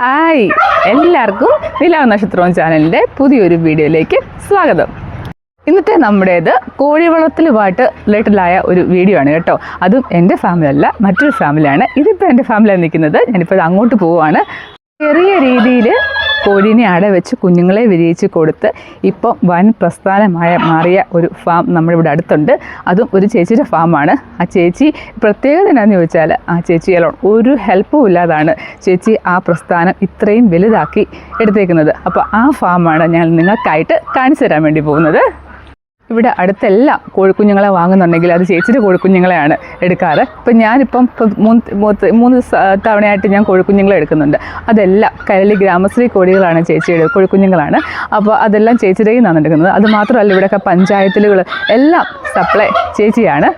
Hi, എല്ലാവർക്കും നിലാവ് നക്ഷത്രം ചാനലിൻ്റെ പുതിയൊരു വീഡിയോയിലേക്ക് സ്വാഗതം. ഇന്നത്തെ നമ്മുടേത് കോഴി വളർത്തലുമായിട്ട് റിലേറ്റഡായ ഒരു വീഡിയോ ആണ് കേട്ടോ. അതും എൻ്റെ ഫാമിലി അല്ല, മറ്റൊരു ഫാമിലിയാണ്. ഇതിപ്പോൾ എൻ്റെ ഫാമിലിയാണ് നിൽക്കുന്നത്. ഞാനിപ്പോൾ അങ്ങോട്ട് പോവുകയാണ്. ചെറിയ രീതിയിൽ കോഴീനെ അടവെച്ച് കുഞ്ഞുങ്ങളെ വിരിയിച്ച് കൊടുത്ത് ഇപ്പോൾ വൻ മാറിയ ഒരു ഫാം നമ്മുടെ ഇവിടെ അടുത്തുണ്ട്. അതും ഒരു ചേച്ചിയുടെ ഫാമാണ്. ആ ചേച്ചി പ്രത്യേകത എന്താണെന്ന് ചോദിച്ചാൽ, ആ ചേച്ചിയുടെ ഒരു ഹെൽപ്പും ഇല്ലാതാണ് ചേച്ചി ആ പ്രസ്ഥാനം ഇത്രയും വലുതാക്കി എടുത്തേക്കുന്നത്. അപ്പോൾ ആ ഫാമാണ് ഞാൻ നിങ്ങൾക്കായിട്ട് കാണിച്ചു തരാൻ വേണ്ടി പോകുന്നത്. ഇവിടെ അടുത്തെല്ലാം കോഴിക്കുഞ്ഞുങ്ങളെ വാങ്ങുന്നുണ്ടെങ്കിൽ അത് ചേച്ചിയുടെ കോഴിക്കുഞ്ഞുങ്ങളെയാണ് എടുക്കാറ്. ഇപ്പം ഞാനിപ്പം മൂന്ന് തവണയായിട്ട് ഞാൻ കോഴിക്കുഞ്ഞുങ്ങളെ എടുക്കുന്നുണ്ട്. അതെല്ലാം കരളി ഗ്രാമശ്രീ കോഴികളാണ് ചേച്ചിയുടെ കോഴിക്കുഞ്ഞുങ്ങളാണ്. അപ്പോൾ അതെല്ലാം ചേച്ചിയുടെ നിന്നാണ് എടുക്കുന്നത്. അതുമാത്രമല്ല, ഇവിടെയൊക്കെ പഞ്ചായത്തുകൾ എല്ലാം സപ്ലൈ ചേച്ചിയാണ്.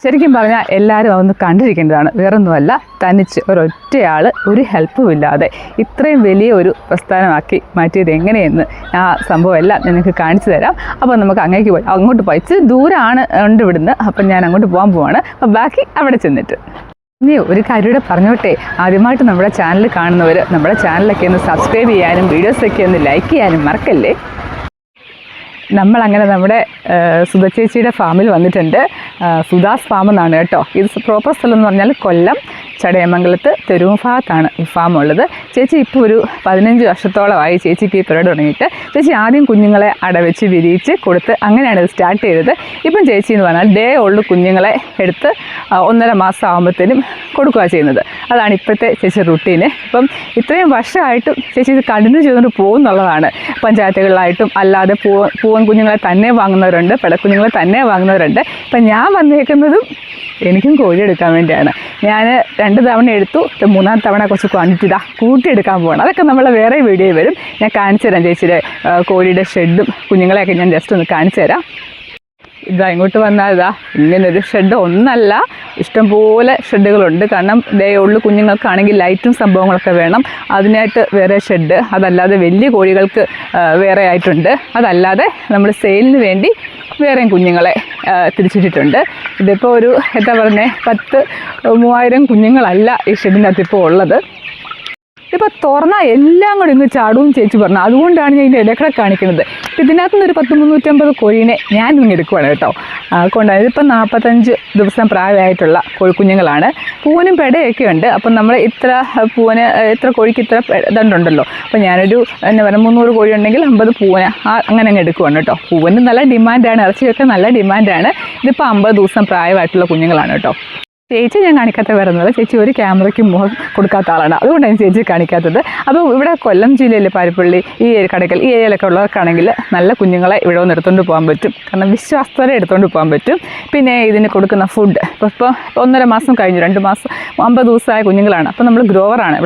ശരിക്കും പറഞ്ഞാൽ എല്ലാവരും അതൊന്ന് കണ്ടിരിക്കേണ്ടതാണ്. വേറൊന്നുമല്ല, തനിച്ച് ഒരൊറ്റയാൾ ഒരു ഹെൽപ്പും ഇല്ലാതെ ഇത്രയും വലിയ ഒരു പ്രസ്ഥാനമാക്കി മാറ്റിയത് എങ്ങനെയെന്ന് ആ സംഭവം എല്ലാം നിങ്ങൾക്ക് കാണിച്ചു തരാം. അപ്പോൾ നമുക്ക് അങ്ങോട്ട് പോയി ഇച്ചിരി ദൂരമാണ് ഉണ്ട് ഇവിടുന്ന്. അപ്പം ഞാൻ അങ്ങോട്ട് പോകാൻ പോവാണ്. അപ്പോൾ ബാക്കി അവിടെ ചെന്നിട്ട് ഇനി ഒരു കാര്യമൂടെ പറഞ്ഞോട്ടെ. ആദ്യമായിട്ട് നമ്മുടെ ചാനൽ കാണുന്നവർ നമ്മുടെ ചാനലൊക്കെ ഒന്ന് സബ്സ്ക്രൈബ് ചെയ്യാനും വീഡിയോസൊക്കെ ഒന്ന് ലൈക്ക് ചെയ്യാനും മറക്കല്ലേ. നമ്മളങ്ങനെ നമ്മുടെ സുധ ചേച്ചിയുടെ ഫാമിൽ വന്നിട്ടുണ്ട്. സുധാസ് ഫാം എന്നാണ് കേട്ടോ. ഇത് പ്രോപ്പർ സ്ഥലം എന്ന് പറഞ്ഞാൽ കൊല്ലം ചടയമംഗലത്ത് തെരുവ് ഭാഗത്താണ് ഈ ഫാം ഉള്ളത്. ചേച്ചി ഇപ്പോൾ ഒരു 15 വർഷത്തോളമായി ചേച്ചിക്ക് ഈ പരിപാടി തുടങ്ങിയിട്ട്. ചേച്ചി ആദ്യം കുഞ്ഞുങ്ങളെ അടവെച്ച് വിരിയിച്ച് കൊടുത്ത് അങ്ങനെയാണ് ഇത് സ്റ്റാർട്ട് ചെയ്തത്. ഇപ്പം ചേച്ചി എന്ന് പറഞ്ഞാൽ ഡേ ഓൾഡ് കുഞ്ഞുങ്ങളെ എടുത്ത് 1.5 മാസം ആകുമ്പോഴത്തേനും കൊടുക്കുക ചെയ്യുന്നത്. അതാണ് ഇപ്പോഴത്തെ ചേച്ചി റുട്ടീന്. ഇപ്പം ഇത്രയും വർഷമായിട്ടും ചേച്ചി ഇത് കണ്ടിന്യൂ ചെയ്തുകൊണ്ട് പോകുന്നുള്ളതാണ്. പഞ്ചായത്തുകളിലായിട്ടും അല്ലാതെ പൂവൻ കുഞ്ഞുങ്ങളെ തന്നെ വാങ്ങുന്നവരുണ്ട്, പെടക്കുഞ്ഞുങ്ങളെ തന്നെ വാങ്ങുന്നവരുണ്ട്. ഇപ്പം ഞാൻ വന്നേക്കുന്നതും എനിക്കും കോഴി എടുക്കാൻ വേണ്ടിയാണ്. ഞാൻ 2 തവണ എടുത്തു. 3-ാമത്തെ തവണ കുറച്ച് ക്വാണ്ടിറ്റി കൂട്ടിയെടുക്കാൻ പോകണം. അതൊക്കെ നമ്മൾ വേറെ വീഡിയോ വരും. ഞാൻ കാണിച്ചു തരാം. ചേച്ചിയുടെ കോഴിയുടെ ഷെഡും കുഞ്ഞുങ്ങളെയൊക്കെ ഞാൻ ജസ്റ്റ് ഒന്ന് കാണിച്ചു തരാം. ഇങ്ങോട്ട് വന്നാൽ ഇങ്ങനൊരു ഷെഡ് ഒന്നല്ല, ഇഷ്ടംപോലെ ഷെഡുകളുണ്ട്. കാരണം ഡേ ഉള്ളു കുഞ്ഞുങ്ങൾക്കാണെങ്കിൽ ലൈറ്റും സംഭവങ്ങളൊക്കെ വേണം. അതിനായിട്ട് വേറെ ഷെഡ്, അതല്ലാതെ വലിയ കോഴികൾക്ക് വേറെ ആയിട്ടുണ്ട്. അതല്ലാതെ നമ്മൾ സെയിലിന് വേണ്ടി വേറെയും കുഞ്ഞുങ്ങളെ തിരിച്ചിട്ടിട്ടുണ്ട്. ഇതിപ്പോൾ ഒരു 10,000-3000 കുഞ്ഞുങ്ങളല്ല ഈ ഷെഡിൻ്റെ അകത്ത് ഇപ്പോൾ ഉള്ളത്. ഇപ്പോൾ തുറന്നാൽ എല്ലാം കൂടി ഇങ്ങ് ചാടുവും ചേച്ചി പറഞ്ഞു. അതുകൊണ്ടാണ് ഞാൻ ഇതിൻ്റെ ഇടയ്ക്കിടെ കാണിക്കുന്നത്. ഇപ്പോൾ ഇതിനകത്ത് നിന്ന് ഒരു 350 കോഴീനെ ഞാൻ ഇങ്ങനെ എടുക്കുവാണ് കേട്ടോ. കൊണ്ടാണ് ഇതിപ്പോൾ 45 ദിവസം പ്രായമായിട്ടുള്ള കോഴിക്കുഞ്ഞുങ്ങളാണ്. പൂവനും പെടയൊക്കെ ഉണ്ട്. അപ്പം നമ്മൾ ഇത്ര കോഴിക്ക് ഇത്ര ഇതുണ്ടല്ലോ. അപ്പോൾ ഞാനൊരു 300 കോഴി ഉണ്ടെങ്കിൽ 50 പൂവന് അങ്ങനെ അങ്ങ് എടുക്കുവാണ് കേട്ടോ. പൂവന് നല്ല ഡിമാൻഡാണ്, ഇറച്ചിയൊക്കെ നല്ല ഡിമാൻഡാണ്. ഇതിപ്പോൾ 50 ദിവസം പ്രായമായിട്ടുള്ള കുഞ്ഞുങ്ങളാണ് കേട്ടോ. ചേച്ചി ഞാൻ കാണിക്കാത്ത വരുന്നത്, ചേച്ചി ഒരു ക്യാമറയ്ക്ക് മുഖം കൊടുക്കാത്ത ആളാണ്. അതുകൊണ്ടാണ് ചേച്ചി കാണിക്കാത്തത്. അപ്പോൾ ഇവിടെ കൊല്ലം ജില്ലയിൽ പാരിപ്പള്ളി ഈ കടയ്ക്കൽ ഈ ഏരിയയിലൊക്കെ ഉള്ളവർക്കാണെങ്കിൽ നല്ല കുഞ്ഞുങ്ങളെ ഇവിടെ ഒന്ന് എടുത്തുകൊണ്ട് പോകാൻ പറ്റും. കാരണം വിശ്വാസത്തോടെ എടുത്തുകൊണ്ട് പോകാൻ പറ്റും. പിന്നെ ഇതിന് കൊടുക്കുന്ന ഫുഡ് ഇപ്പോൾ 1.5 മാസം കഴിഞ്ഞു, 2 മാസം 50 ദിവസമായ കുഞ്ഞുങ്ങളാണ്. അപ്പോൾ നമ്മൾ ഗ്രോവറാണ്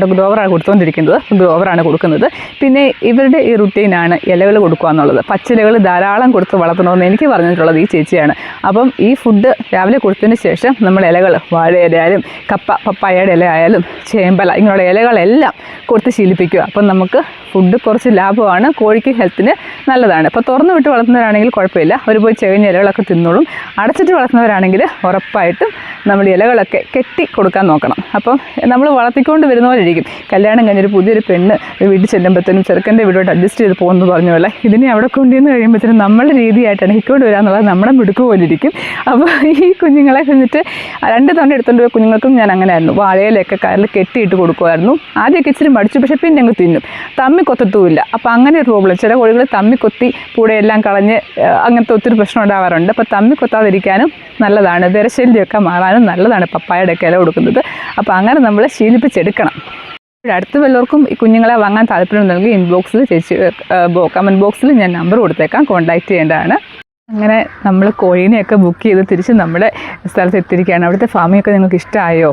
കൊടുത്തുകൊണ്ടിരിക്കുന്നത്. ഗ്രോവറാണ് കൊടുക്കുന്നത്. പിന്നെ ഇവരുടെ ഈ റുട്ടീനാണ് ഇലകൾ കൊടുക്കുക എന്നുള്ളത്. പച്ചിലകൾ ധാരാളം കൊടുത്ത് വളർത്തണമെന്ന് എനിക്ക് പറഞ്ഞിട്ടുള്ളത് ഈ ചേച്ചിയാണ്. അപ്പം ഈ ഫുഡ് രാവിലെ കൊടുത്തതിന് ശേഷം നമ്മൾ ഇലകൾ വാഴയിലയായാലും പപ്പായയുടെ ഇല ആയാലും ചേമ്പല ഇങ്ങനെയുള്ള ഇലകളെല്ലാം കൊടുത്ത് ശീലിപ്പിക്കുക. അപ്പം നമുക്ക് ഫുഡ് കുറച്ച് ലാഭമാണ്, കോഴിക്ക് ഹെൽത്തിന് നല്ലതാണ്. ഇപ്പോൾ തുറന്നു വിട്ട് വളർത്തുന്നവരാണെങ്കിൽ കുഴപ്പമില്ല, അവർ പോയി ചെകഞ്ഞ ഇലകളൊക്കെ തിന്നോളും. അടച്ചിട്ട് വളർത്തുന്നവരാണെങ്കിൽ ഉറപ്പായിട്ടും നമ്മൾ ഇലകളൊക്കെ കെട്ടി കൊടുക്കാൻ നോക്കണം. അപ്പം നമ്മൾ വളർത്തിക്കൊണ്ട് വരുന്നവരായിരിക്കും. കല്യാണം കഴിഞ്ഞൊരു പുതിയൊരു പെണ്ണ് വീട്ടിൽ ചെല്ലുമ്പോഴത്തേനും ചെറുക്കൻ്റെ വീടോട്ട് അഡ്ജസ്റ്റ് ചെയ്ത് പോകുന്നു പറഞ്ഞ പോലെ ഇതിനെ അവിടെ കൊണ്ടുവന്ന് കഴിയുമ്പോഴത്തേനും നമ്മളുടെ രീതിയായിട്ടാണ് ഹിക്കോട് വരാമെന്നുള്ളത് നമ്മുടെ മിടുക്ക് പോലെ ഇരിക്കും. അപ്പോൾ ഈ കുഞ്ഞുങ്ങളെ കഴിഞ്ഞിട്ട് 2 തവണ എടുത്തുകൊണ്ട് പോയ കുഞ്ഞുങ്ങൾക്കും ഞാൻ അങ്ങനെ ആയിരുന്നു. വാഴയിലൊക്കെ കയറിൽ കെട്ടിയിട്ട് കൊടുക്കുമായിരുന്നു. ആദ്യമൊക്കെ ഇച്ചിരി മടിച്ചു, പക്ഷേ പിന്നെ അങ്ങ് തിന്നും. തമ്മി കൊത്തത്തുമില്ല. അപ്പോൾ അങ്ങനെ ഒരു പ്രോബ്ലം, ചില കോഴികൾ തമ്മി കൊത്തി പൂടെയെല്ലാം കളഞ്ഞ് അങ്ങനത്തെ ഒത്തിരി പ്രശ്നം ഉണ്ടാവാറുണ്ട്. അപ്പോൾ തമ്മി കൊത്താതിരിക്കാനും നല്ലതാണ്, വിരശല്യമൊക്കെ മാറാനും നല്ലതാണ് പപ്പായയുടെ ഒക്കെ ഇല കൊടുക്കുന്നത്. അപ്പോൾ അങ്ങനെ നമ്മൾ ശീലിപ്പിച്ചെടുക്കണം. ഇവിടെ അടുത്ത് വല്ലവർക്കും ഈ കുഞ്ഞുങ്ങളെ വാങ്ങാൻ താല്പര്യമുണ്ടെങ്കിൽ ഇൻബോക്സിൽ കമൻറ്റ് ബോക്സിൽ ഞാൻ നമ്പർ കൊടുത്തേക്കാം, കോൺടാക്റ്റ് ചെയ്യേണ്ടതാണ്. അങ്ങനെ നമ്മൾ കോഴീനെയൊക്കെ ബുക്ക് ചെയ്ത് തിരിച്ച് നമ്മുടെ സ്ഥലത്ത് എത്തിയിരിക്കുകയാണ്. അവിടുത്തെ ഫാമിങ്ങൊക്കെ നിങ്ങൾക്ക് ഇഷ്ടമായോ?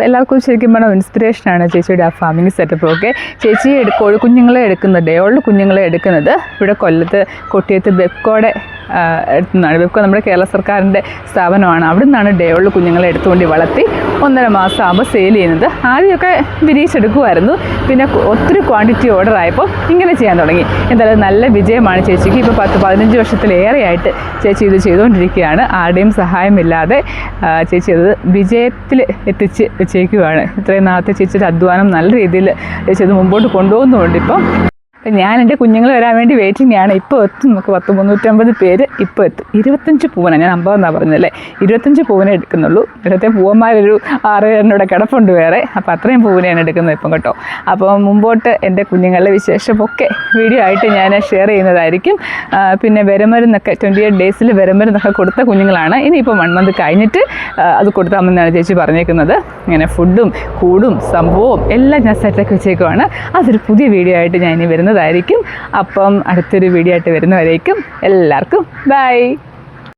എല്ലാവർക്കും ശരിക്കും പറഞ്ഞാൽ ഇൻസ്പിറേഷനാണ് ചേച്ചിയുടെ ആ ഫാമിങ് സെറ്റപ്പ് ഒക്കെ. ചേച്ചി കോഴിക്കുഞ്ഞുങ്ങളെ എടുക്കുന്നത്, ഡേ ഓൾഡ് കുഞ്ഞുങ്ങളെ എടുക്കുന്നത് ഇവിടെ കൊല്ലത്ത് കൊട്ടിയത്ത് ബെക്കോടെ എടുത്തുനിന്നാണ്. ബെപ്കോ നമ്മുടെ കേരള സർക്കാരിൻ്റെ സ്ഥാപനമാണ്. അവിടെ നിന്നാണ് ഡേ ഓൾഡ് കുഞ്ഞുങ്ങളെ എടുത്തുകൊണ്ട് വളർത്തി 1.5 മാസം ആകുമ്പോൾ സെയിൽ ചെയ്യുന്നത്. ആദ്യമൊക്കെ വിരിയിച്ചെടുക്കുമായിരുന്നു, പിന്നെ ഒത്തിരി ക്വാണ്ടിറ്റി ഓർഡർ ആയപ്പോൾ ഇങ്ങനെ ചെയ്യാൻ തുടങ്ങി. എന്തായാലും നല്ല വിജയമാണ് ചേച്ചിക്ക്. ഇപ്പോൾ 10-15 വർഷത്തിലേറെയായിട്ട് ചേച്ചി ഇത് ചെയ്തുകൊണ്ടിരിക്കുകയാണ്. ആരുടെയും സഹായമില്ലാതെ ചേച്ചി അത് വിജയത്തിൽ എത്തിച്ച് വെച്ചേക്കുവാണ്. ഇത്രയും നാളത്തെ ചേച്ചിയുടെ അധ്വാനം നല്ല രീതിയിൽ ചേച്ചി അത് മുമ്പോട്ട് കൊണ്ടുപോകുന്നുണ്ട്. ഇപ്പം ഞാൻ എൻ്റെ കുഞ്ഞുങ്ങൾ വരാൻ വേണ്ടി വെയിറ്റിംഗ് ആണ്. ഇപ്പോൾ എത്തും. നമുക്ക് 350 പേര് ഇപ്പോൾ എത്തും. 25 പൂവനാണ്, ഞാൻ 50 എന്നാണ് പറഞ്ഞല്ലേ, 25 പൂവനെ എടുക്കുന്നുള്ളൂ. ഇവിടുത്തെ പൂവന്മാരൊരു 6 എണ്ണൂടെ കിടപ്പുണ്ട് വേറെ. അപ്പോൾ അത്രയും പൂവനെയാണ് എടുക്കുന്നത് ഇപ്പം കേട്ടോ. അപ്പോൾ മുമ്പോട്ട് എൻ്റെ കുഞ്ഞുങ്ങളുടെ വിശേഷമൊക്കെ വീഡിയോ ആയിട്ട് ഞാൻ ഷെയർ ചെയ്യുന്നതായിരിക്കും. പിന്നെ വിരമരുന്നൊക്കെ 28 ഡേയ്സിൽ വിരമരുന്നൊക്കെ കൊടുത്ത കുഞ്ഞുങ്ങളാണ്. ഇനിയിപ്പോൾ 1 മന്ത് കഴിഞ്ഞിട്ട് അത് കൊടുത്താമെന്നാണ് ചേച്ചി പറഞ്ഞേക്കുന്നത്. ഇങ്ങനെ ഫുഡും കൂടും സംഭവവും എല്ലാം ഞാൻ സെറ്റാക്കി വെച്ചേക്കുവാണ്. അതൊരു പുതിയ വീഡിയോ ആയിട്ട് ഞാൻ ഇനി വരുന്നതായിരിക്കും. അപ്പം അടുത്തൊരു വീഡിയോ ആയിട്ട് വരുന്നവരേക്കും എല്ലാവർക്കും ബൈ.